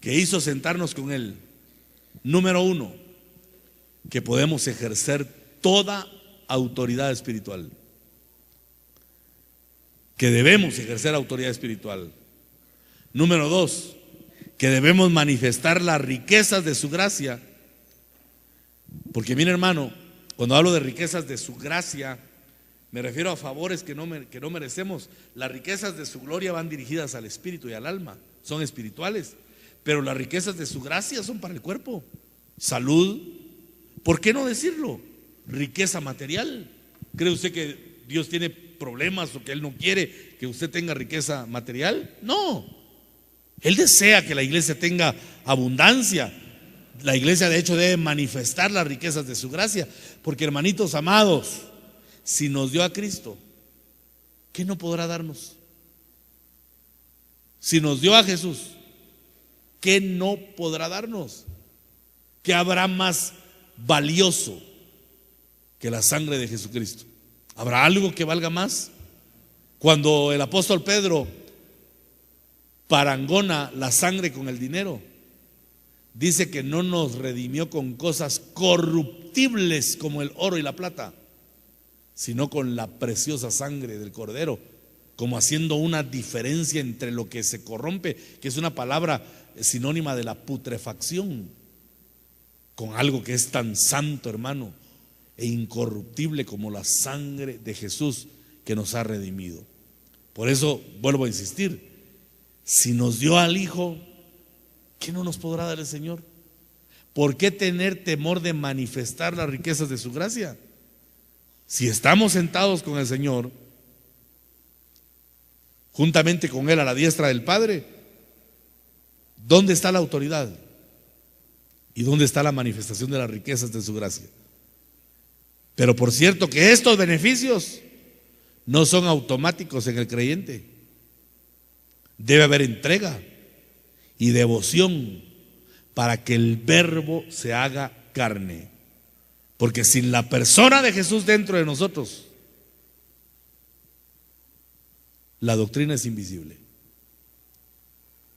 hizo sentarnos con Él? Número uno, que podemos ejercer toda autoridad espiritual, que debemos ejercer autoridad espiritual. Número dos, que debemos manifestar las riquezas de su gracia. Porque mire, hermano, cuando hablo de riquezas de su gracia, me refiero a favores que no merecemos. Las riquezas de su gloria van dirigidas al espíritu y al alma, son espirituales. Pero las riquezas de su gracia son para el cuerpo. Salud, ¿por qué no decirlo? Riqueza material. ¿Cree usted que Dios tiene problemas o que Él no quiere que usted tenga riqueza material? No, Él desea que la iglesia tenga abundancia. La iglesia de hecho debe manifestar las riquezas de su gracia. Porque, hermanitos amados, si nos dio a Cristo, ¿qué no podrá darnos? Si nos dio a Jesús, ¿qué no podrá darnos? ¿Qué habrá más valioso que la sangre de Jesucristo? ¿Habrá algo que valga más? Cuando el apóstol Pedro parangona la sangre con el dinero, dice que no nos redimió con cosas corruptibles como el oro y la plata, sino con la preciosa sangre del Cordero, como haciendo una diferencia entre lo que se corrompe, que es una palabra sinónima de la putrefacción, con algo que es tan santo, hermano, e incorruptible como la sangre de Jesús que nos ha redimido. Por eso vuelvo a insistir, si nos dio al Hijo, ¿qué no nos podrá dar el Señor? ¿Por qué tener temor de manifestar las riquezas de su gracia? Si estamos sentados con el Señor, juntamente con Él a la diestra del Padre, ¿dónde está la autoridad? ¿Y dónde está la manifestación de las riquezas de su gracia? Pero por cierto que estos beneficios no son automáticos en el creyente. Debe haber entrega y devoción para que el verbo se haga carne. Porque sin la persona de Jesús dentro de nosotros, la doctrina es invisible.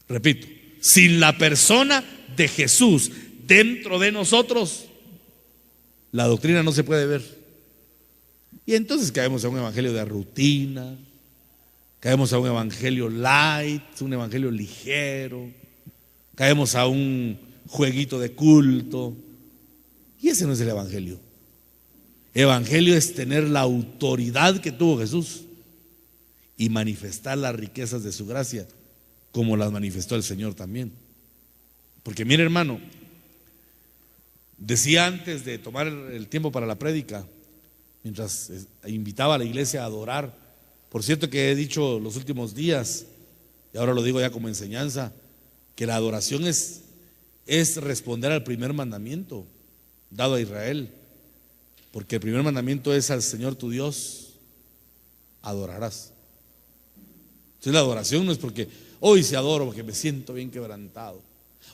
Repito, sin la persona de Jesús dentro de nosotros, la doctrina no se puede ver. Y entonces caemos a un evangelio de rutina, caemos a un evangelio light, un evangelio ligero, caemos a un jueguito de culto. Y ese no es el evangelio. Evangelio es tener la autoridad que tuvo Jesús y manifestar las riquezas de su gracia como las manifestó el Señor también. Porque mire, hermano, decía antes de tomar el tiempo para la prédica, mientras invitaba a la iglesia a adorar, por cierto que he dicho los últimos días, y ahora lo digo ya como enseñanza, que la adoración es responder al primer mandamiento dado a Israel. Porque el primer mandamiento es: al Señor tu Dios adorarás. Entonces la adoración no es porque hoy se adoro porque me siento bien quebrantado,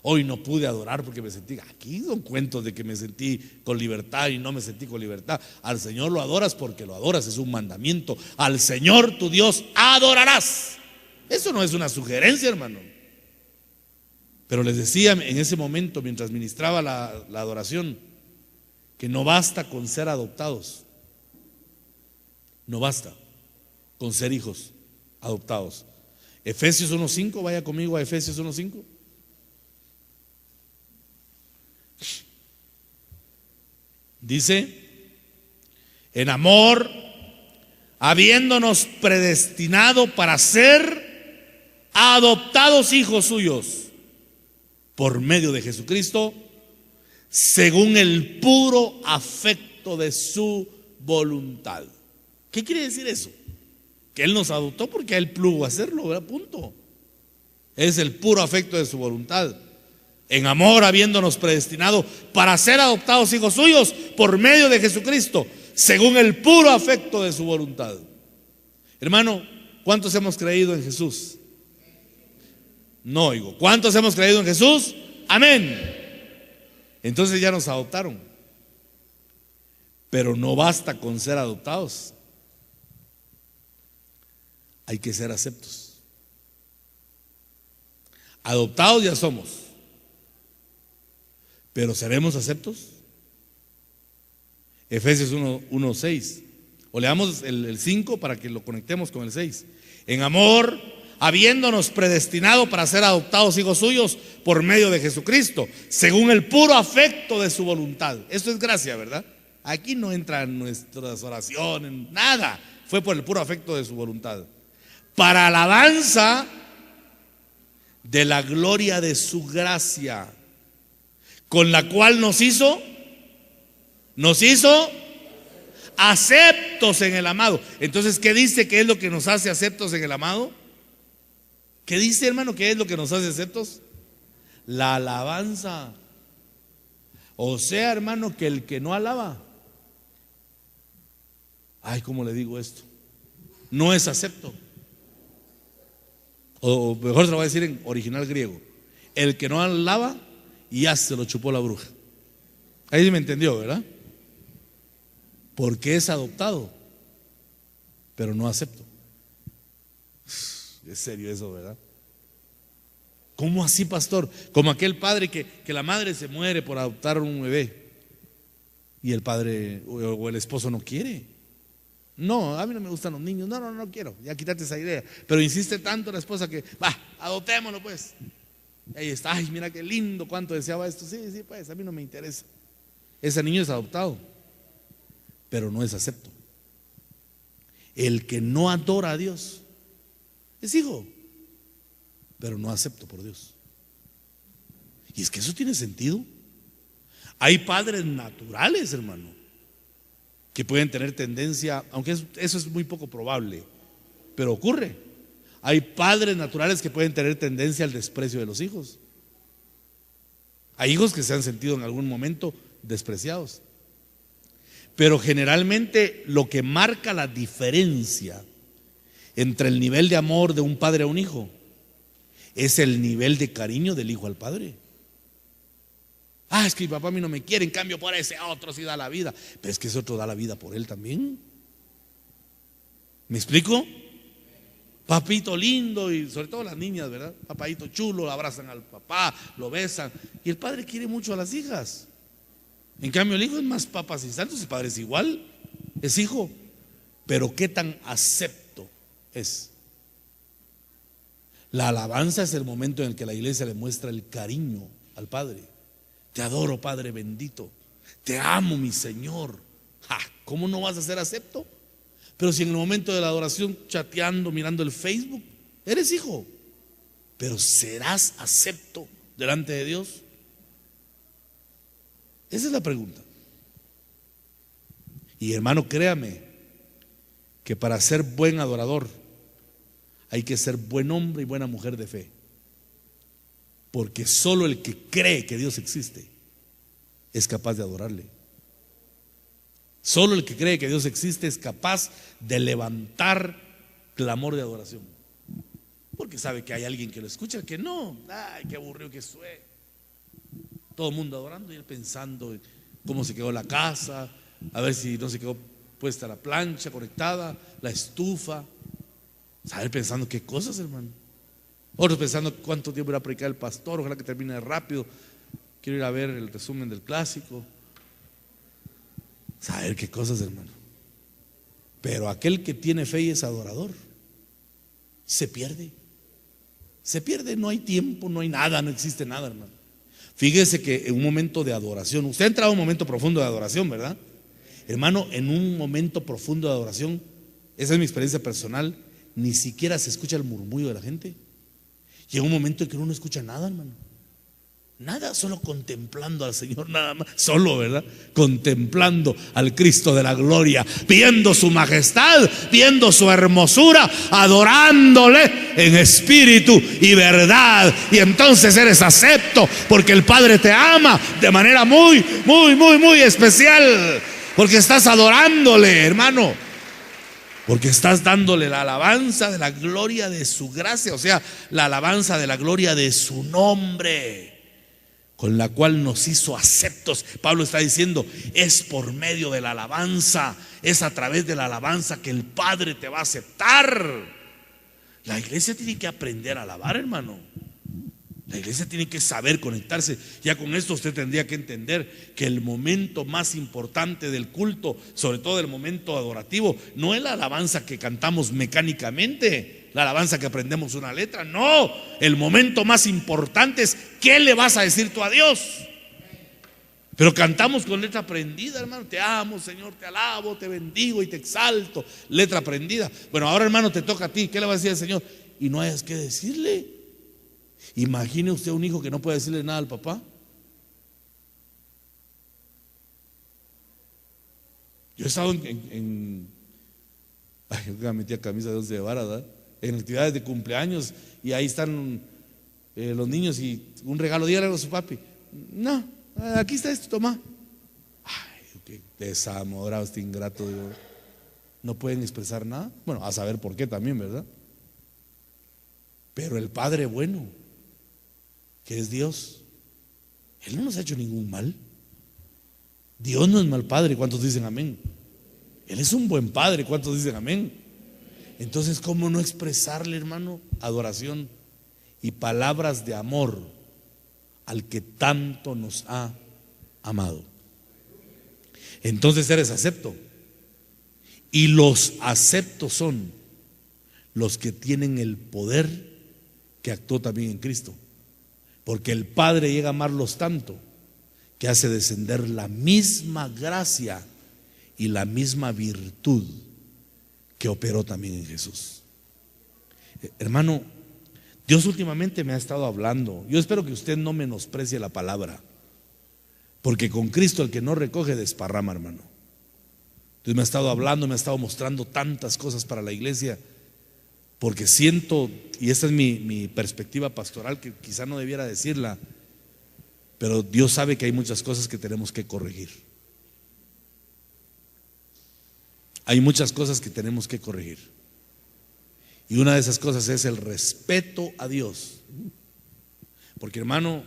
hoy no pude adorar porque me sentí, aquí son cuentos de que me sentí con libertad y no me sentí con libertad. Al Señor lo adoras porque lo adoras, es un mandamiento. Al Señor tu Dios adorarás. Eso no es una sugerencia, hermano. Pero les decía en ese momento, mientras ministraba la adoración, que no basta con ser adoptados, no basta con ser hijos. adoptados. Efesios 1:5, vaya conmigo a Efesios 1:5. Dice: en amor, habiéndonos predestinado para ser adoptados hijos suyos por medio de Jesucristo, según el puro afecto de su voluntad. ¿Qué quiere decir eso? Que Él nos adoptó porque a Él plugo hacerlo, ¿verdad? Punto. Es el puro afecto de su voluntad. En amor, habiéndonos predestinado para ser adoptados hijos suyos por medio de Jesucristo, según el puro afecto de su voluntad. Hermano, ¿cuántos hemos creído en Jesús? No oigo. ¿Cuántos hemos creído en Jesús? Amén. Entonces ya nos adoptaron. Pero no basta con ser adoptados. Hay que ser aceptos. Adoptados ya somos, pero ¿seremos aceptos? Efesios 1:6. O leamos el 5 para que lo conectemos con el 6. En amor, habiéndonos predestinado para ser adoptados hijos suyos por medio de Jesucristo, según el puro afecto de su voluntad. Esto es gracia, ¿verdad? Aquí no entran nuestras oraciones, nada. Fue por el puro afecto de su voluntad, para alabanza de la gloria de su gracia, con la cual nos hizo aceptos en el amado. Entonces, ¿qué dice que es lo que nos hace aceptos en el amado? ¿Qué dice, hermano, que es lo que nos hace aceptos? La alabanza. O sea, hermano, que el que no alaba, ay, ¿cómo le digo esto? No es acepto. O mejor se lo voy a decir en original griego: el que no alaba, ya se lo chupó la bruja. Ahí sí me entendió, ¿verdad? Porque es adoptado, pero no acepto. Es serio eso, ¿verdad? ¿Cómo así, pastor? Como aquel padre que la madre se muere por adoptar un bebé y el padre o el esposo no quiere. No, a mí no me gustan los niños. No quiero, ya quítate esa idea. Pero insiste tanto la esposa que, va, adoptémoslo pues. Y ahí está, ay, mira qué lindo, cuánto deseaba esto. Sí, pues, a mí no me interesa. Ese niño es adoptado, pero no es acepto. El que no adora a Dios es hijo, pero no acepto por Dios. Y es que eso tiene sentido. Hay padres naturales, hermano, que pueden tener tendencia, aunque eso es muy poco probable, pero ocurre. Hay padres naturales que pueden tener tendencia al desprecio de los hijos. Hay hijos que se han sentido en algún momento despreciados. Pero generalmente lo que marca la diferencia entre el nivel de amor de un padre a un hijo es el nivel de cariño del hijo al padre. Ah, es que mi papá a mí no me quiere, en cambio por ese otro sí da la vida. Pero es que ese otro da la vida por él también. ¿Me explico? Papito lindo, y sobre todo las niñas, ¿verdad? Papadito chulo, lo abrazan al papá, lo besan. Y el padre quiere mucho a las hijas. En cambio el hijo es más papas y santos, el padre es igual, es hijo. Pero ¿qué tan acepto es? La alabanza es el momento en el que la iglesia le muestra el cariño al padre. Te adoro, Padre bendito. Te amo, mi Señor. ¿Cómo no vas a ser acepto? Pero si en el momento de la adoración, chateando, mirando el Facebook, eres hijo, pero ¿serás acepto delante de Dios? Esa es la pregunta. Y hermano, créame que para ser buen adorador hay que ser buen hombre y buena mujer de fe. Porque solo el que cree que Dios existe es capaz de adorarle. Solo el que cree que Dios existe es capaz de levantar clamor de adoración. Porque sabe que hay alguien que lo escucha, que no, ay, qué aburrido que soy. Todo el mundo adorando y él pensando en cómo se quedó la casa, a ver si no se quedó puesta la plancha conectada, la estufa. Saber pensando qué cosas, hermano. Otros pensando cuánto tiempo irá a predicar el pastor, ojalá que termine rápido. Quiero ir a ver el resumen del clásico. Saber qué cosas, hermano. Pero aquel que tiene fe y es adorador, se pierde. Se pierde, no hay tiempo, no hay nada, no existe nada, hermano. Fíjese que en un momento de adoración, usted ha entrado en un momento profundo de adoración, ¿verdad? Hermano, en un momento profundo de adoración, esa es mi experiencia personal, ni siquiera se escucha el murmullo de la gente. Llega un momento en que uno no escucha nada, hermano. Nada, solo contemplando al Señor, nada más, solo, ¿verdad? Contemplando al Cristo de la gloria, viendo su majestad, viendo su hermosura, adorándole en espíritu y verdad. Y entonces eres acepto, porque el Padre te ama de manera muy, muy, muy, muy especial, porque estás adorándole, hermano, porque estás dándole la alabanza de la gloria de su gracia, o sea, la alabanza de la gloria de su nombre, con la cual nos hizo aceptos. Pablo está diciendo, es por medio de la alabanza, es a través de la alabanza que el Padre te va a aceptar. La iglesia tiene que aprender a alabar, hermano. La iglesia tiene que saber conectarse. Ya con esto usted tendría que entender que el momento más importante del culto, sobre todo el momento adorativo, no es la alabanza que cantamos mecánicamente, la alabanza que aprendemos una letra. No, el momento más importante es ¿qué le vas a decir tú a Dios? Pero cantamos con letra aprendida, hermano. Te amo, Señor, te alabo, te bendigo y te exalto. Letra aprendida. Bueno, ahora, hermano, te toca a ti. ¿Qué le va a decir al Señor? Y no hayas que decirle. Imagine usted un hijo que no puede decirle nada al papá. Yo he estado yo metí a camisa de 11 de vara, ¿verdad? En actividades de cumpleaños, y ahí están los niños y un regalo, dígale a su papi. No, aquí está esto, toma. Ay, qué desamorado, este ingrato, digo. No pueden expresar nada. Bueno, a saber por qué también, ¿verdad? Pero el Padre bueno, que es Dios, Él no nos ha hecho ningún mal. Dios no es mal padre. ¿Cuántos dicen amén? Él es un buen padre. ¿Cuántos dicen amén? Entonces, ¿cómo no expresarle, hermano, adoración y palabras de amor al que tanto nos ha amado? Entonces eres acepto. Y los aceptos son los que tienen el poder que actuó también en Cristo. Porque el Padre llega a amarlos tanto que hace descender la misma gracia y la misma virtud que operó también en Jesús. Hermano, Dios últimamente me ha estado hablando. Yo espero que usted no menosprecie la palabra, porque con Cristo el que no recoge desparrama, hermano. Dios me ha estado hablando, me ha estado mostrando tantas cosas para la iglesia, porque siento, y esta es mi perspectiva pastoral, que quizá no debiera decirla, pero Dios sabe que hay muchas cosas que tenemos que corregir. Hay muchas cosas que tenemos que corregir. Y una de esas cosas es el respeto a Dios. Porque, hermano,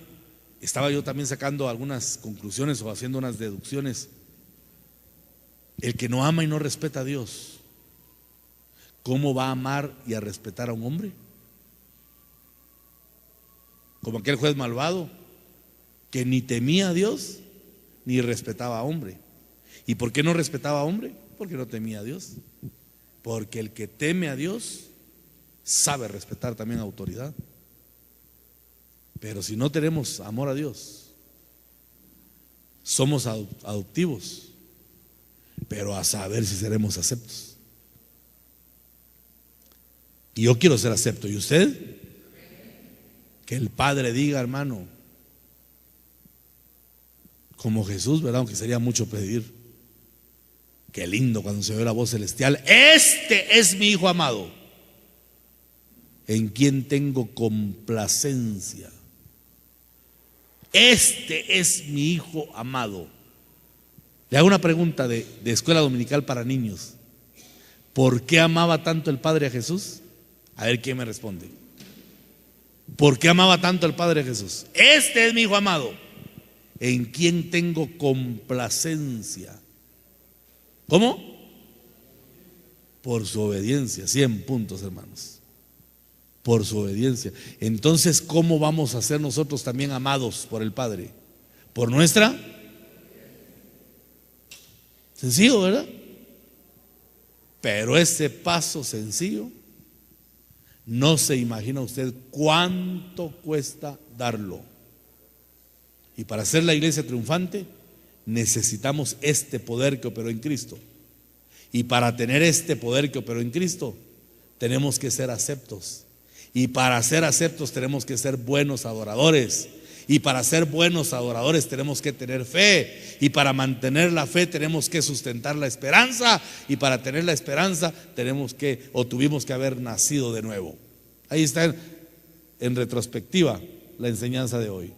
estaba yo también sacando algunas conclusiones o haciendo unas deducciones. El que no ama y no respeta a Dios, ¿cómo va a amar y a respetar a un hombre? Como aquel juez malvado que ni temía a Dios ni respetaba a hombre. ¿Y por qué no respetaba a hombre? Porque no temía a Dios. Porque el que teme a Dios sabe respetar también a autoridad. Pero si no tenemos amor a Dios, somos adoptivos, pero a saber si seremos aceptos. Y yo quiero ser acepto. ¿Y usted? Que el Padre diga, hermano, como Jesús, ¿verdad? Aunque sería mucho pedir. Qué lindo cuando se ve la voz celestial. Este es mi Hijo amado, en quien tengo complacencia. Este es mi Hijo amado. Le hago una pregunta de escuela dominical para niños. ¿Por qué amaba tanto el Padre a Jesús? A ver quién me responde. ¿Por qué amaba tanto el Padre a Jesús? Este es mi Hijo amado, en quien tengo complacencia. ¿Cómo? Por su obediencia. 100 puntos, hermanos. Por su obediencia. Entonces, ¿cómo vamos a ser nosotros también amados por el Padre? Por nuestra. Sencillo, ¿verdad? Pero ese paso sencillo No se imagina usted cuánto cuesta darlo. Y para ser la iglesia triunfante necesitamos este poder que operó en Cristo. Y para tener este poder que operó en Cristo tenemos que ser aceptos. Y para ser aceptos tenemos que ser buenos adoradores. Y para ser buenos adoradores tenemos que tener fe. Y para mantener la fe tenemos que sustentar la esperanza. Y para tener la esperanza tuvimos que haber nacido de nuevo. Ahí está en retrospectiva la enseñanza de hoy.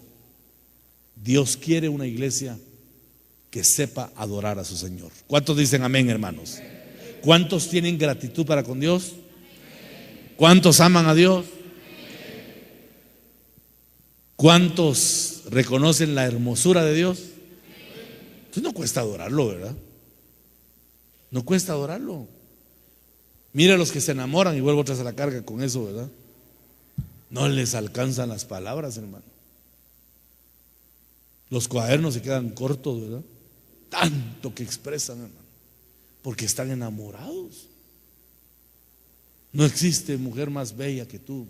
Dios quiere una iglesia que sepa adorar a su Señor. ¿Cuántos dicen amén, hermanos? ¿Cuántos tienen gratitud para con Dios? ¿Cuántos aman a Dios? ¿Cuántos reconocen la hermosura de Dios? Entonces no cuesta adorarlo, ¿verdad? No cuesta adorarlo. Mira a los que se enamoran, y vuelvo otra vez a la carga con eso, ¿verdad? No les alcanzan las palabras, hermano. Los cuadernos se quedan cortos, ¿verdad? Tanto que expresan, hermano, porque están enamorados. No existe mujer más bella que tú.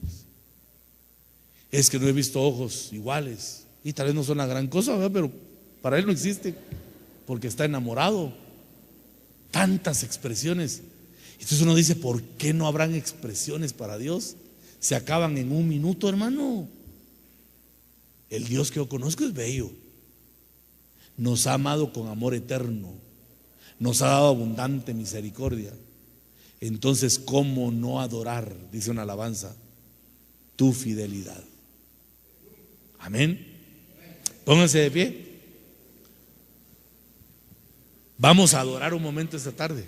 Es que no he visto ojos iguales. Y tal vez no son la gran cosa, ¿verdad? Pero para él no existe, porque está enamorado. Tantas expresiones. Entonces uno dice, ¿por qué no habrán expresiones para Dios? Se acaban en un minuto, hermano. El Dios que yo conozco es bello. Nos ha amado con amor eterno. Nos ha dado abundante misericordia. Entonces, ¿cómo no adorar? Dice una alabanza, tu fidelidad. Amén. Pónganse de pie. Vamos a adorar un momento esta tarde.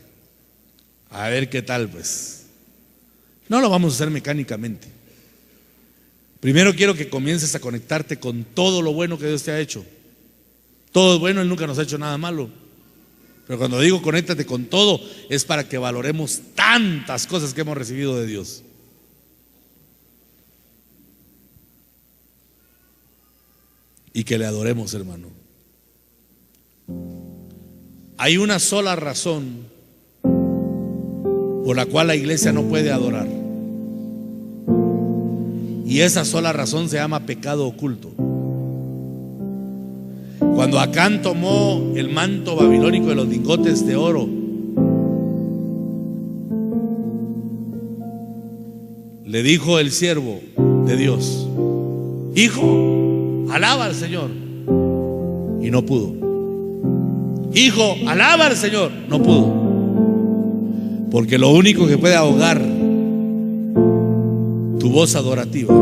A ver qué tal, pues. No lo vamos a hacer mecánicamente. Primero quiero que comiences a conectarte con todo lo bueno que Dios te ha hecho. Todo es bueno, Él nunca nos ha hecho nada malo. Pero cuando digo conéctate con todo, es para que valoremos tantas cosas que hemos recibido de Dios. Y que le adoremos, hermano. Hay una sola razón por la cual la iglesia no puede adorar. Y esa sola razón se llama pecado oculto. Cuando Acán tomó el manto babilónico de los lingotes de oro, le dijo el siervo de Dios: hijo, alaba al Señor. Y no pudo. Hijo, alaba al Señor. No pudo. Porque lo único que puede ahogar tu voz adorativa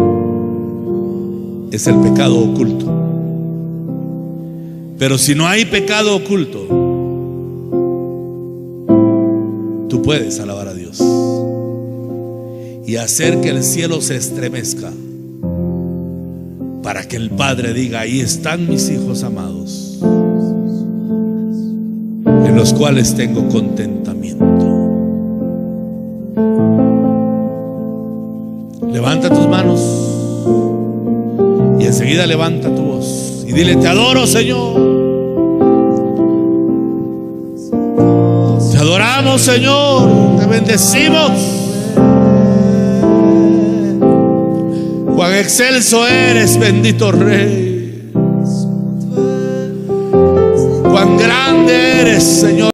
es el pecado oculto. Pero si no hay pecado oculto, tú puedes alabar a Dios y hacer que el cielo se estremezca, para que el Padre diga: ahí están mis hijos amados, en los cuales tengo contentamiento. Levanta tus manos y enseguida levanta tu voz y dile: te adoro, Señor. Te adoramos, Señor. Te bendecimos. Cuán excelso eres, bendito Rey. Cuán grande eres, Señor.